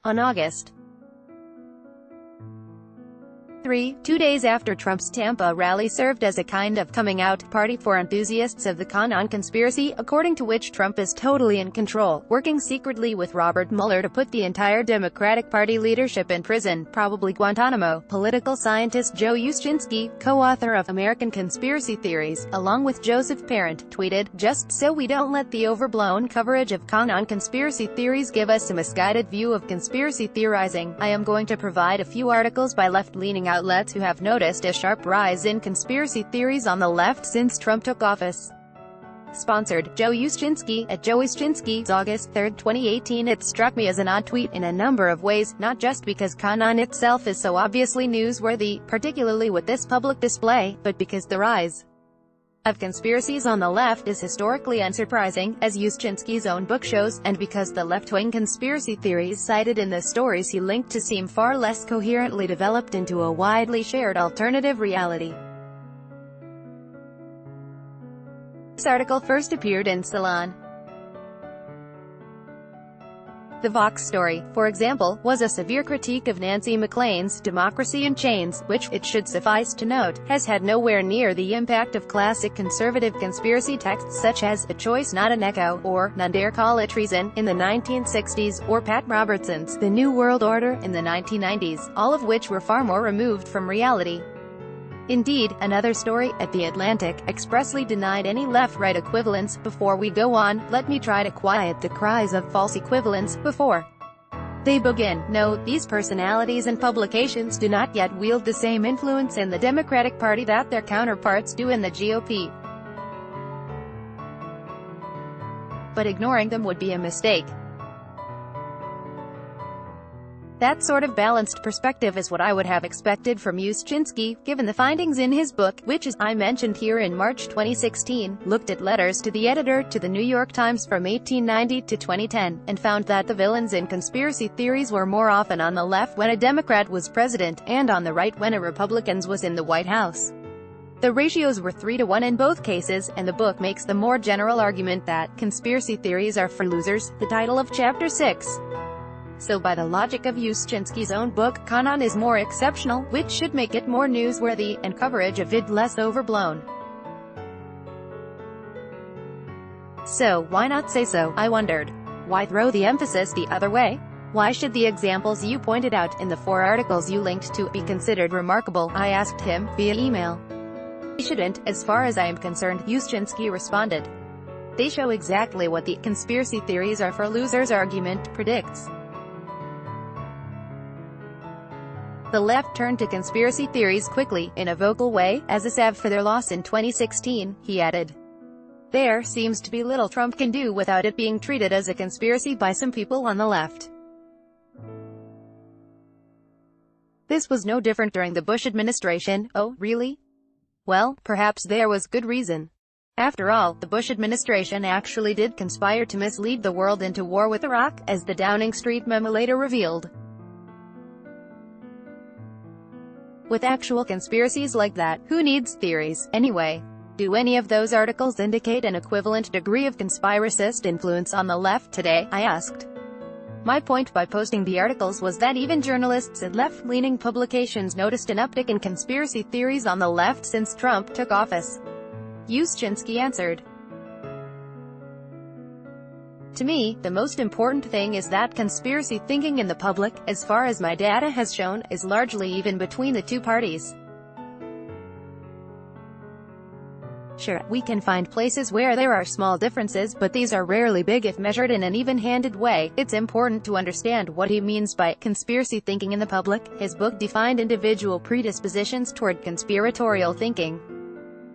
On August 3, 2 days after Trump's Tampa rally served as a kind of coming-out party for enthusiasts of the QAnon conspiracy, according to which Trump is totally in control, working secretly with Robert Mueller to put the entire Democratic Party leadership in prison, probably Guantanamo. Political scientist Joe Uscinski, co-author of American Conspiracy Theories, along with Joseph Parent, tweeted, "Just so we don't let the overblown coverage of QAnon conspiracy theories give us a misguided view of conspiracy theorizing, I am going to provide a few articles by left-leaning outlets who have noticed a sharp rise in conspiracy theories on the left since Trump took office." Sponsored, Joe Uscinski, at Joe Uscinski, August 3, 2018. It struck me as an odd tweet in a number of ways, not just because QAnon itself is so obviously newsworthy, particularly with this public display, but because the rise of conspiracies on the left is historically unsurprising, as Uscinski's own book shows, and because the left-wing conspiracy theories cited in the stories he linked to seem far less coherently developed into a widely shared alternative reality. This article first appeared in Salon. The Vox story, for example, was a severe critique of Nancy MacLean's Democracy in Chains, which, it should suffice to note, has had nowhere near the impact of classic conservative conspiracy texts such as A Choice Not an Echo, or None Dare Call It Treason, in the 1960s, or Pat Robertson's The New World Order, in the 1990s, all of which were far more removed from reality. Indeed, another story, at The Atlantic, expressly denied any left-right equivalence. Before we go on, let me try to quiet the cries of false equivalence before they begin. No, these personalities and publications do not yet wield the same influence in the Democratic Party that their counterparts do in the GOP. But ignoring them would be a mistake. That sort of balanced perspective is what I would have expected from Uscinski, given the findings in his book, which, as I mentioned here in March 2016, looked at letters to the editor to the New York Times from 1890 to 2010, and found that the villains in conspiracy theories were more often on the left when a Democrat was president, and on the right when a Republican was in the White House. The ratios were 3-to-1 in both cases, and the book makes the more general argument that conspiracy theories are for losers, the title of Chapter 6. So by the logic of Uscinski's own book, QAnon is more exceptional, which should make it more newsworthy, and coverage of it less overblown. So, why not say so, I wondered. Why throw the emphasis the other way? Why should the examples you pointed out in the 4 articles you linked to be considered remarkable? I asked him, via email. They shouldn't, as far as I am concerned, Uscinski responded. They show exactly what the conspiracy theories are for losers argument predicts. The left turned to conspiracy theories quickly, in a vocal way, as a salve for their loss in 2016, he added. There seems to be little Trump can do without it being treated as a conspiracy by some people on the left. This was no different during the Bush administration. Oh, really? Well, perhaps there was good reason. After all, the Bush administration actually did conspire to mislead the world into war with Iraq, as the Downing Street memo later revealed. With actual conspiracies like that, who needs theories, anyway? Do any of those articles indicate an equivalent degree of conspiracist influence on the left today? I asked. My point by posting the articles was that even journalists at left-leaning publications noticed an uptick in conspiracy theories on the left since Trump took office. Uscinski answered. To me, the most important thing is that conspiracy thinking in the public, as far as my data has shown, is largely even between the two parties. Sure, we can find places where there are small differences, but these are rarely big if measured in an even-handed way. It's important to understand what he means by conspiracy thinking in the public. His book defined individual predispositions toward conspiratorial thinking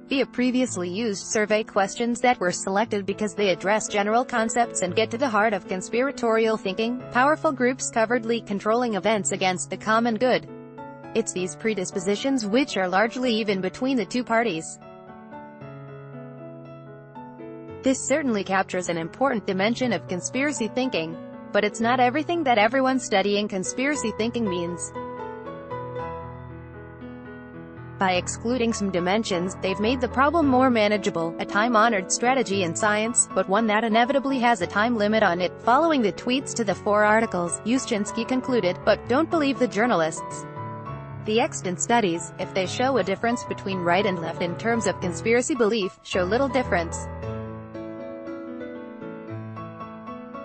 via previously used survey questions that were selected because they address general concepts and get to the heart of conspiratorial thinking. Powerful groups covertly controlling events against the common good. It's these predispositions which are largely even between the two parties. This certainly captures an important dimension of conspiracy thinking, but it's not everything that everyone studying conspiracy thinking means. By excluding some dimensions, they've made the problem more manageable, a time-honored strategy in science, but one that inevitably has a time limit on it. Following the tweets to the 4 articles, Uszynski concluded, "But don't believe the journalists. The extant studies, if they show a difference between right and left in terms of conspiracy belief, show little difference.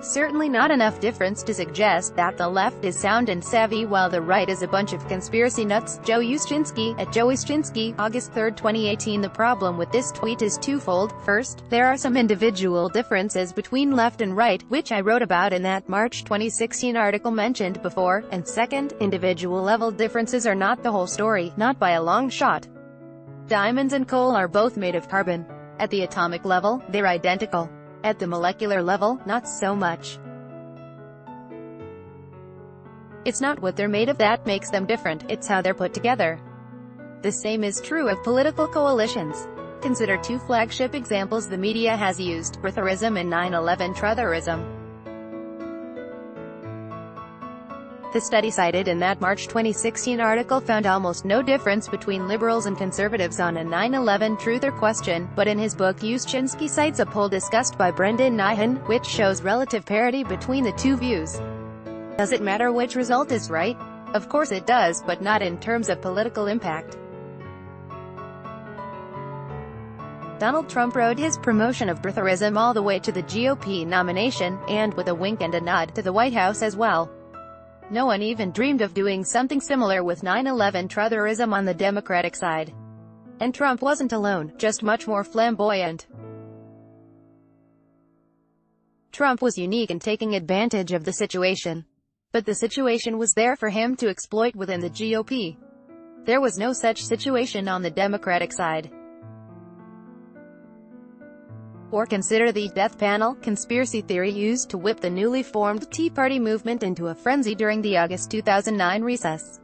Certainly not enough difference to suggest that the left is sound and savvy while the right is a bunch of conspiracy nuts." Joe Uszynski, at Joe Uszynski, August 3, 2018. The problem with this tweet is twofold. First, there are some individual differences between left and right, which I wrote about in that March 2016 article mentioned before, and second, individual level differences are not the whole story, not by a long shot. Diamonds and coal are both made of carbon. At the atomic level, they're identical. At the molecular level, not so much. It's not what they're made of that makes them different, it's how they're put together. The same is true of political coalitions. Consider 2 flagship examples the media has used: birtherism and 9/11 trutherism. The study cited in that March 2016 article found almost no difference between liberals and conservatives on a 9/11 truther question, but in his book Uszynski cites a poll discussed by Brendan Nyhan, which shows relative parity between the 2 views. Does it matter which result is right? Of course it does, but not in terms of political impact. Donald Trump rode his promotion of birtherism all the way to the GOP nomination, and with a wink and a nod, to the White House as well. No one even dreamed of doing something similar with 9/11 trutherism on the Democratic side. And Trump wasn't alone, just much more flamboyant. Trump was unique in taking advantage of the situation. But the situation was there for him to exploit within the GOP. There was no such situation on the Democratic side. Or consider the death panel conspiracy theory used to whip the newly formed Tea Party movement into a frenzy during the August 2009 recess.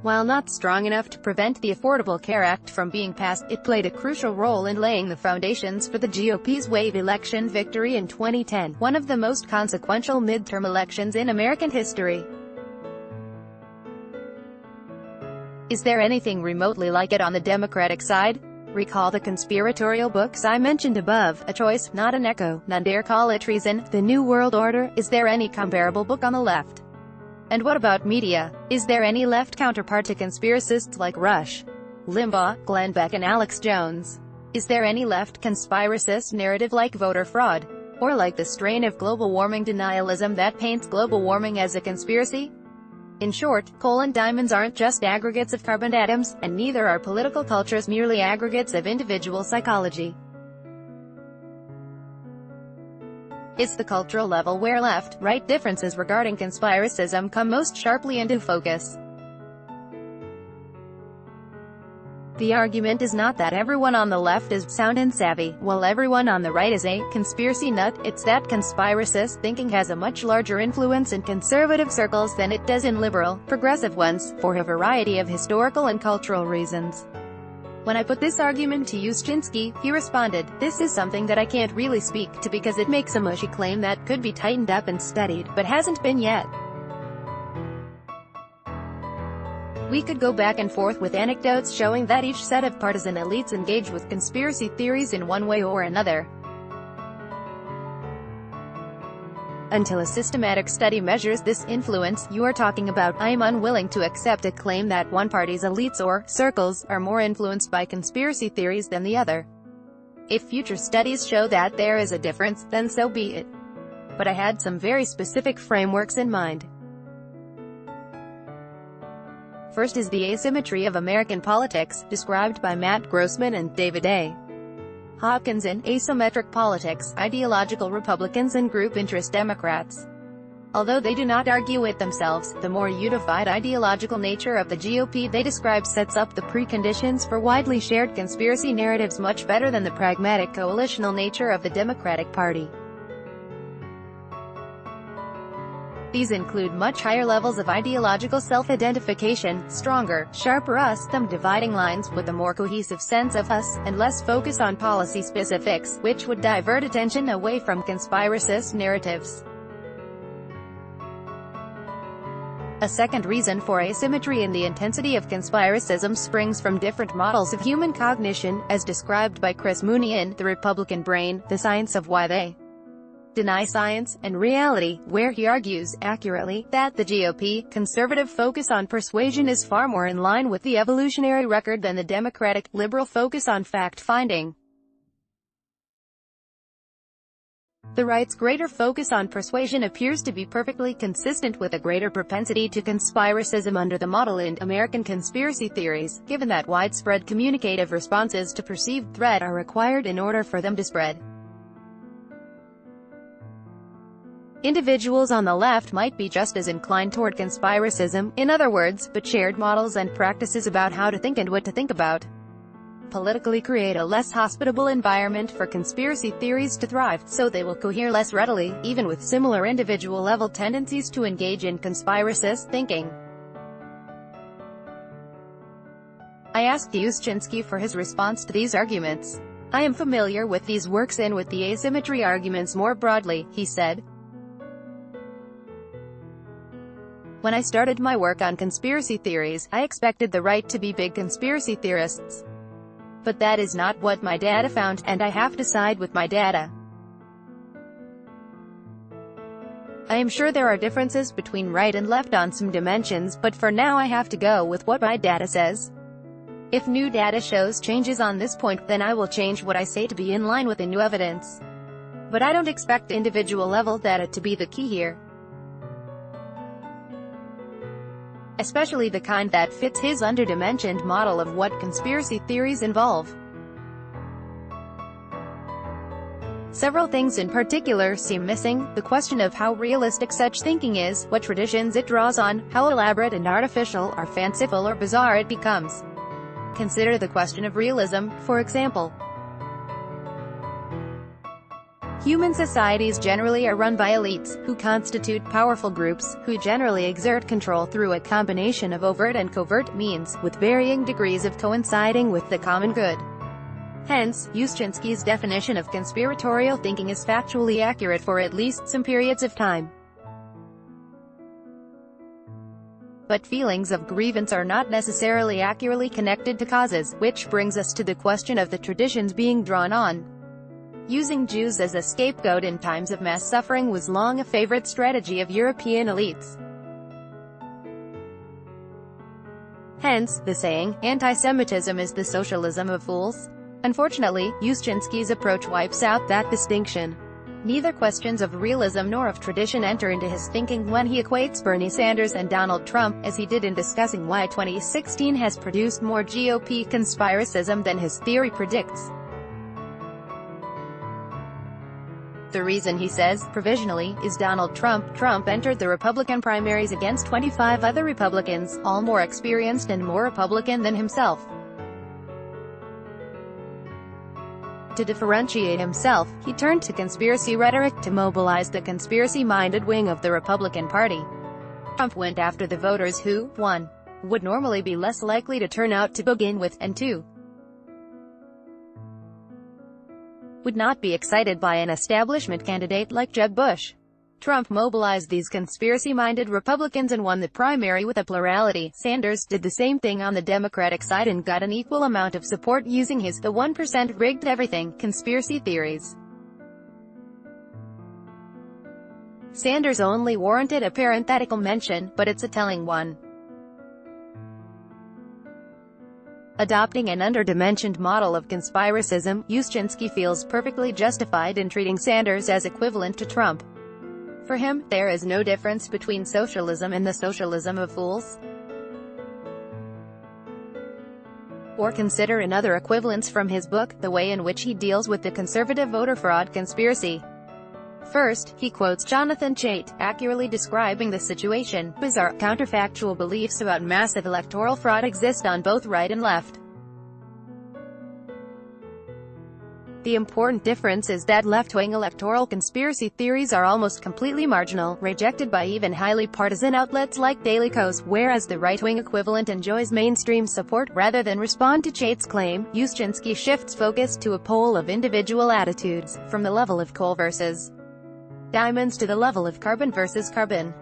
While not strong enough to prevent the Affordable Care Act from being passed, it played a crucial role in laying the foundations for the GOP's wave election victory in 2010, one of the most consequential midterm elections in American history. Is there anything remotely like it on the Democratic side? Recall the conspiratorial books I mentioned above, a choice, not an echo, none dare call it treason, The New World Order. Is there any comparable book on the left? And what about media? Is there any left counterpart to conspiracists like Rush Limbaugh, Glenn Beck and Alex Jones? Is there any left conspiracist narrative like voter fraud? Or like the strain of global warming denialism that paints global warming as a conspiracy? In short, coal and diamonds aren't just aggregates of carbon atoms, and neither are political cultures merely aggregates of individual psychology. It's the cultural level where left-right differences regarding conspiracism come most sharply into focus. The argument is not that everyone on the left is sound and savvy, while everyone on the right is a conspiracy nut. It's that conspiracist thinking has a much larger influence in conservative circles than it does in liberal, progressive ones, for a variety of historical and cultural reasons. When I put this argument to Uszynski, he responded, "This is something that I can't really speak to because it makes a mushy claim that could be tightened up and studied, but hasn't been yet." We could go back and forth with anecdotes showing that each set of partisan elites engage with conspiracy theories in one way or another. Until a systematic study measures this influence you are talking about, I am unwilling to accept a claim that one party's elites or circles are more influenced by conspiracy theories than the other. If future studies show that there is a difference, then so be it. But I had some very specific frameworks in mind. First is the asymmetry of American politics, described by Matt Grossman and David A. Hopkins in Asymmetric Politics, Ideological Republicans and Group Interest Democrats. Although they do not argue it themselves, the more unified ideological nature of the GOP they describe sets up the preconditions for widely shared conspiracy narratives much better than the pragmatic coalitional nature of the Democratic Party. These include much higher levels of ideological self-identification, stronger, sharper us-them dividing lines, with a more cohesive sense of us, and less focus on policy specifics, which would divert attention away from conspiracist narratives. A second reason for asymmetry in the intensity of conspiracism springs from different models of human cognition, as described by Chris Mooney in The Republican Brain, The Science of Why They Deny Science and Reality, where he argues, accurately, that the GOP conservative focus on persuasion is far more in line with the evolutionary record than the Democratic liberal focus on fact-finding. The right's greater focus on persuasion appears to be perfectly consistent with a greater propensity to conspiracism under the model in American conspiracy theories, given that widespread communicative responses to perceived threat are required in order for them to spread. Individuals on the left might be just as inclined toward conspiracism, in other words, but shared models and practices about how to think and what to think about politically create a less hospitable environment for conspiracy theories to thrive, so they will cohere less readily, even with similar individual-level tendencies to engage in conspiracist thinking. I asked Uszczynski for his response to these arguments. "I am familiar with these works and with the asymmetry arguments more broadly," he said. "When I started my work on conspiracy theories, I expected the right to be big conspiracy theorists. But that is not what my data found, and I have to side with my data. I am sure there are differences between right and left on some dimensions, but for now I have to go with what my data says. If new data shows changes on this point, then I will change what I say to be in line with the new evidence. But I don't expect individual-level data to be the key here. Especially the kind that fits his underdimensioned model of what conspiracy theories involve. Several things in particular seem missing: the question of how realistic such thinking is, what traditions it draws on, how elaborate and artificial or fanciful or bizarre it becomes. Consider the question of realism, for example. Human societies generally are run by elites, who constitute powerful groups, who generally exert control through a combination of overt and covert means, with varying degrees of coinciding with the common good. Hence, Uszczynski's definition of conspiratorial thinking is factually accurate for at least some periods of time. But feelings of grievance are not necessarily accurately connected to causes, which brings us to the question of the traditions being drawn on. Using Jews as a scapegoat in times of mass suffering was long a favorite strategy of European elites. Hence, the saying, "Anti-Semitism is the socialism of fools." Unfortunately, Uszczynski's approach wipes out that distinction. Neither questions of realism nor of tradition enter into his thinking when he equates Bernie Sanders and Donald Trump, as he did in discussing why 2016 has produced more GOP conspiracism than his theory predicts. The reason, he says, provisionally, is Donald Trump. Trump entered the Republican primaries against 25 other Republicans, all more experienced and more Republican than himself. To differentiate himself, he turned to conspiracy rhetoric to mobilize the conspiracy-minded wing of the Republican Party. Trump went after the voters who, 1. would normally be less likely to turn out to begin with, and 2. would not be excited by an establishment candidate like Jeb Bush. Trump mobilized these conspiracy-minded Republicans and won the primary with a plurality. Sanders did the same thing on the Democratic side and got an equal amount of support using his "the 1% rigged everything" conspiracy theories. Sanders only warranted a parenthetical mention, but it's a telling one. Adopting an underdimensioned model of conspiracism, Uszczynski feels perfectly justified in treating Sanders as equivalent to Trump. For him, there is no difference between socialism and the socialism of fools. Or consider another equivalence from his book, the way in which he deals with the conservative voter fraud conspiracy. First, he quotes Jonathan Chait, accurately describing the situation. Bizarre, counterfactual beliefs about massive electoral fraud exist on both right and left. The important difference is that left-wing electoral conspiracy theories are almost completely marginal, rejected by even highly partisan outlets like Daily Kos, whereas the right-wing equivalent enjoys mainstream support. Rather than respond to Chait's claim, Uszczynski shifts focus to a poll of individual attitudes, from the level of coal versus diamonds to the level of carbon versus carbon.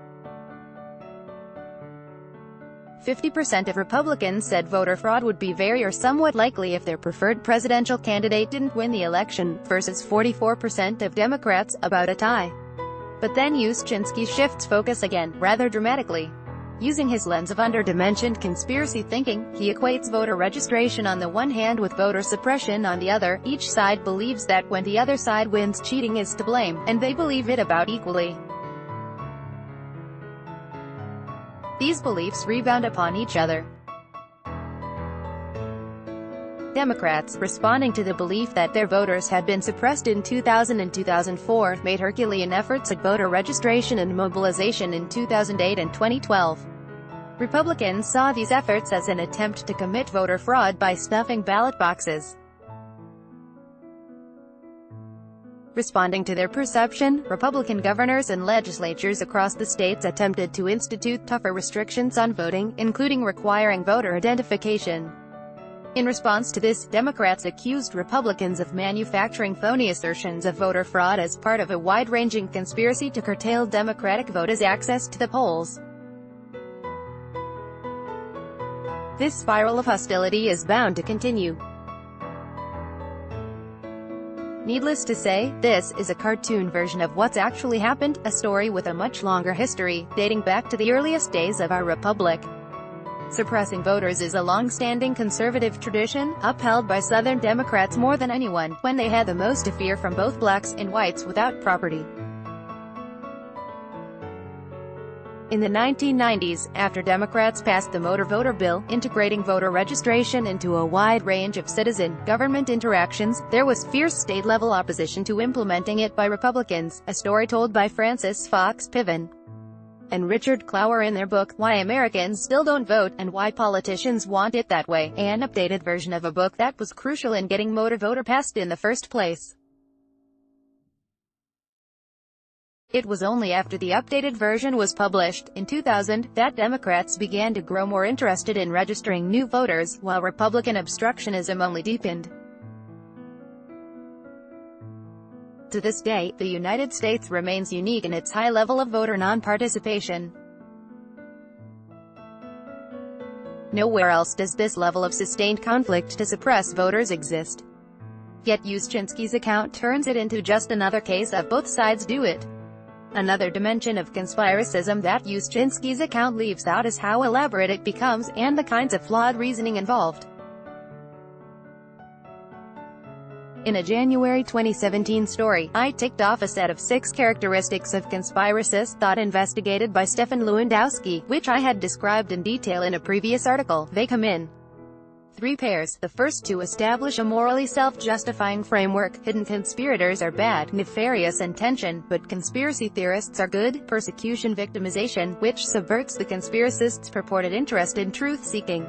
50% of Republicans said voter fraud would be very or somewhat likely if their preferred presidential candidate didn't win the election, versus 44% of Democrats, about a tie. But then Yushchynsky shifts focus again, rather dramatically. Using his lens of underdimensioned conspiracy thinking, he equates voter registration on the one hand with voter suppression on the other. Each side believes that when the other side wins, cheating is to blame, and they believe it about equally. These beliefs rebound upon each other. Democrats, responding to the belief that their voters had been suppressed in 2000 and 2004, made Herculean efforts at voter registration and mobilization in 2008 and 2012. Republicans saw these efforts as an attempt to commit voter fraud by stuffing ballot boxes. Responding to their perception, Republican governors and legislatures across the states attempted to institute tougher restrictions on voting, including requiring voter identification. In response to this, Democrats accused Republicans of manufacturing phony assertions of voter fraud as part of a wide-ranging conspiracy to curtail Democratic voters' access to the polls. This spiral of hostility is bound to continue. Needless to say, this is a cartoon version of what's actually happened, a story with a much longer history, dating back to the earliest days of our republic. Suppressing voters is a long-standing conservative tradition, upheld by Southern Democrats more than anyone, when they had the most to fear from both blacks and whites without property. In the 1990s, after Democrats passed the Motor Voter Bill, integrating voter registration into a wide range of citizen-government interactions, there was fierce state-level opposition to implementing it by Republicans, a story told by Francis Fox Piven and Richard Clower in their book, Why Americans Still Don't Vote, and Why Politicians Want It That Way, an updated version of a book that was crucial in getting Motor Voter passed in the first place. It was only after the updated version was published, in 2000, that Democrats began to grow more interested in registering new voters, while Republican obstructionism only deepened. To this day, the United States remains unique in its high level of voter non-participation. Nowhere else does this level of sustained conflict to suppress voters exist. Yet Yushchynsky's account turns it into just another case of both sides do it. Another dimension of conspiracism that Yushchynsky's account leaves out is how elaborate it becomes, and the kinds of flawed reasoning involved. In a January 2017 story, I ticked off a set of 6 characteristics of conspiracist thought investigated by Stefan Lewandowski, which I had described in detail in a previous article. They come in 3 pairs. The first to establish a morally self-justifying framework. Hidden conspirators are bad, nefarious intention, but conspiracy theorists are good. Persecution victimization, which subverts the conspiracist's purported interest in truth-seeking.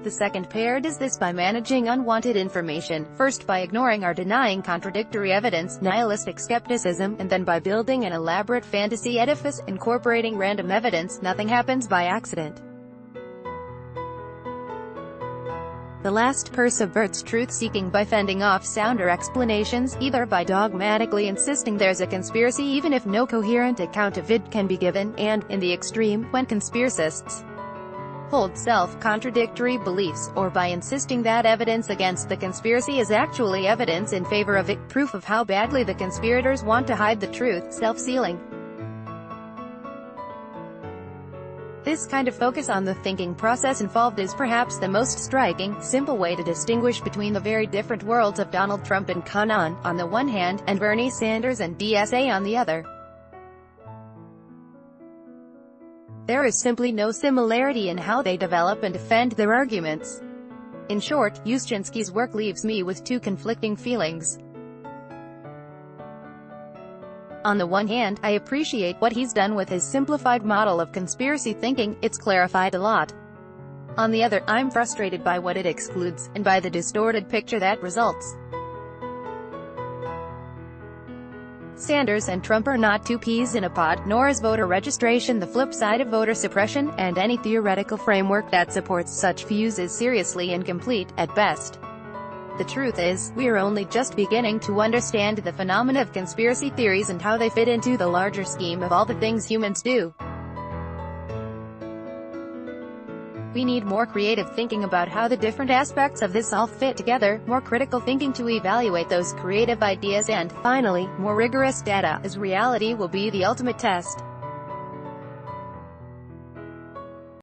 The second pair does this by managing unwanted information, first by ignoring or denying contradictory evidence, nihilistic skepticism, and then by building an elaborate fantasy edifice, incorporating random evidence. Nothing happens by accident. The last pair subverts truth-seeking by fending off sounder explanations, either by dogmatically insisting there's a conspiracy even if no coherent account of it can be given, and, in the extreme, when conspiracists hold self-contradictory beliefs, or by insisting that evidence against the conspiracy is actually evidence in favor of it, proof of how badly the conspirators want to hide the truth, self-sealing. This kind of focus on the thinking process involved is perhaps the most striking, simple way to distinguish between the very different worlds of Donald Trump and QAnon, on the one hand, and Bernie Sanders and DSA on the other. There is simply no similarity in how they develop and defend their arguments. In short, Yushchynsky's work leaves me with 2 conflicting feelings. On the one hand, I appreciate what he's done with his simplified model of conspiracy thinking, it's clarified a lot. On the other, I'm frustrated by what it excludes, and by the distorted picture that results. Sanders and Trump are not 2 peas in a pod, nor is voter registration the flip side of voter suppression, and any theoretical framework that supports such views is seriously incomplete, at best. The truth is, we are only just beginning to understand the phenomena of conspiracy theories and how they fit into the larger scheme of all the things humans do. We need more creative thinking about how the different aspects of this all fit together, more critical thinking to evaluate those creative ideas, and, finally, more rigorous data, as reality will be the ultimate test.